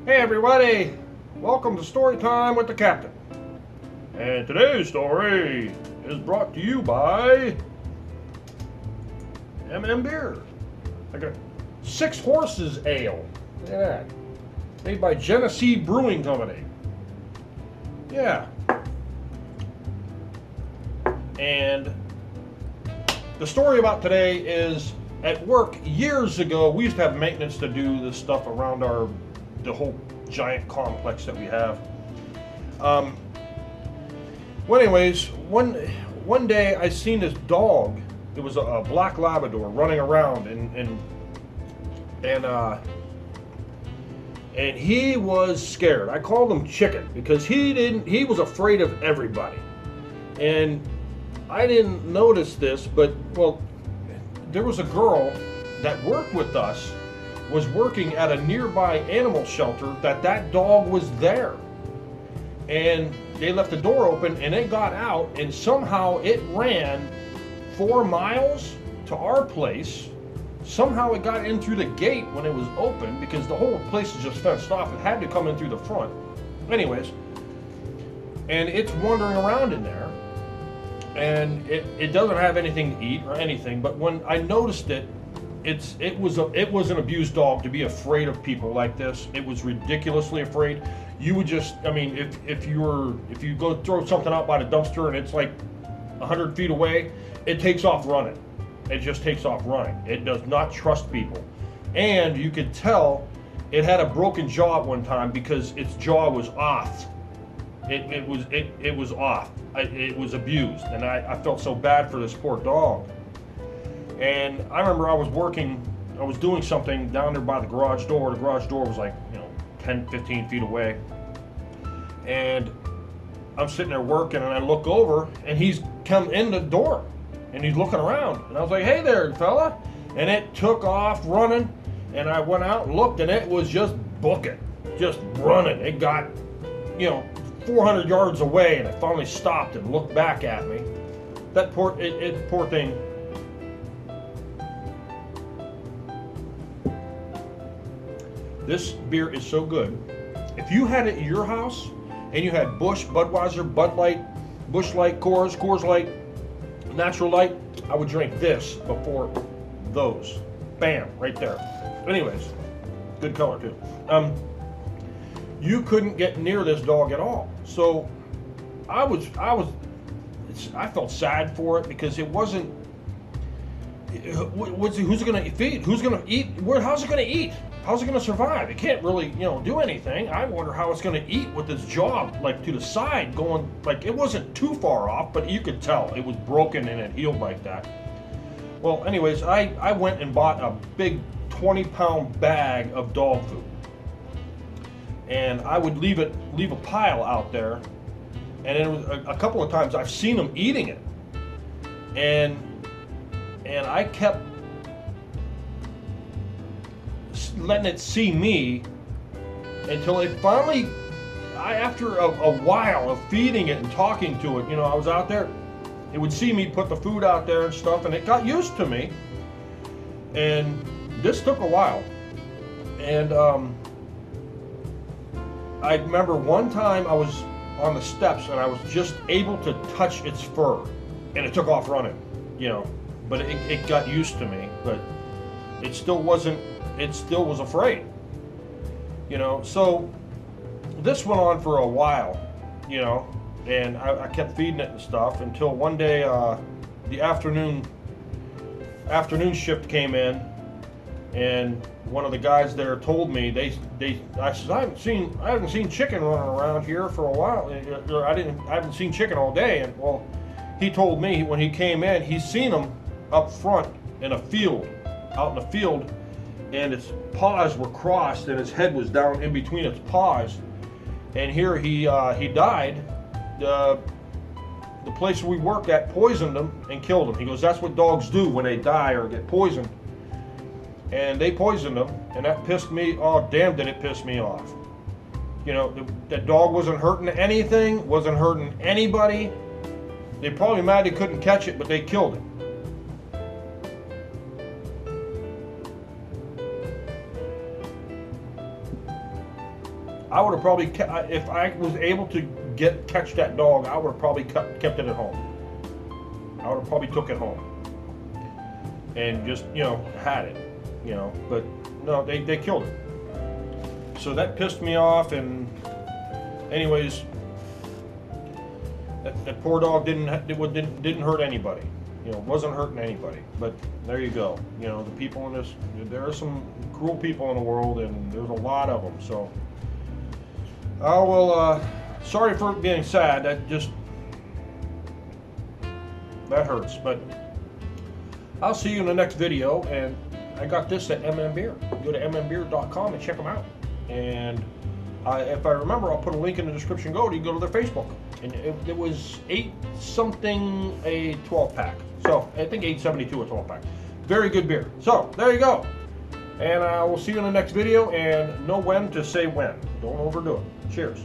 Hey everybody, welcome to Storytime with the Captain. And today's story is brought to you by Beer. Like a Six Horses Ale. Look at that. Made by Genesee Brewing Company. Yeah. And the story about today is at work years ago, we used to have maintenance to do this stuff around the whole giant complex that we have. Um, well, anyways, one day I seen this dog. It was a black Labrador running around, and he was scared. I called him Chicken because he was afraid of everybody, and I didn't notice this, but well, there was a girl that worked with us was working at a nearby animal shelter that dog was there, and they left the door open and it got out, and somehow it ran 4 miles to our place. Somehow it got in through the gate when it was open because the whole place is just fenced off. It had to come in through the front. Anyways, and it's wandering around in there, and it doesn't have anything to eat or anything. But when I noticed it, it was an abused dog to be afraid of people like this. It was ridiculously afraid. You would just, I mean, if you go throw something out by the dumpster and it's like 100 feet away, it takes off running. It just takes off running. It does not trust people, and you could tell it had a broken jaw at one time because its jaw was off. It was off. It was abused, and I felt so bad for this poor dog. And I remember I was doing something down there by the garage door. The garage door was like, 10, 15 feet away. And I'm sitting there working, and I look over, and he's come in the door, and he's looking around. And I was like, hey there, fella. And it took off running, and I went out and looked, and it was just booking, just running. It got, 400 yards away, and it finally stopped and looked back at me. That poor thing. This beer is so good. If you had it at your house and you had Busch, Budweiser, Bud Light, Busch Light, Coors Light, Natural Light, I would drink this before those. Bam, right there. Anyways, good color too. You couldn't get near this dog at all. So I felt sad for it because it wasn't. Who's it going to feed? Who's going to eat? How's it going to eat? How's it going to survive? It can't really, do anything. I wonder how it's going to eat with its jaw like to the side, going like it wasn't too far off, but you could tell it was broken and it healed like that. Well, anyways, I went and bought a big 20-pound bag of dog food, and I would leave a pile out there, and it was a couple of times I've seen them eating it, and I kept letting it see me until it finally, after a while of feeding it and talking to it, I was out there, it would see me put the food out there and stuff, and it got used to me. And this took a while. And I remember one time I was on the steps and I was just able to touch its fur, and it took off running, but it got used to me, but it still was afraid, so this went on for a while, and I kept feeding it and stuff until one day the afternoon shift came in, and one of the guys there told me I said, I haven't seen Chicken running around here for a while. I haven't seen Chicken all day. And well, he told me when he came in, he's seen him up front in a field, out in the field, and its paws were crossed and its head was down in between its paws. And here he died. The place we worked at poisoned him and killed him. He goes, that's what dogs do when they die or get poisoned. And they poisoned him, and that pissed me, oh damn did it piss me off. The dog wasn't hurting anything, wasn't hurting anybody. They're probably mad they couldn't catch it, but they killed it. I would have probably if I was able to catch that dog, I would have probably kept it at home. I would have probably took it home and just, you know, had it, you know. But no, they killed it. So that pissed me off. And anyways, that poor dog didn't hurt anybody. You know, wasn't hurting anybody. But there you go. You know, the people in this, there are some cruel people in the world, and there's a lot of them. So, oh well. Sorry for being sad. That hurts. But I'll see you in the next video. And I got this at MM Beer. Go to mmbeer.com and check them out. And if I remember, I'll put a link in the description. You can go to their Facebook. And it was 8 something a 12 pack. So I think 8.72 a 12 pack. Very good beer. So there you go. And we'll see you in the next video. And know when to say when. Don't overdo it. Cheers.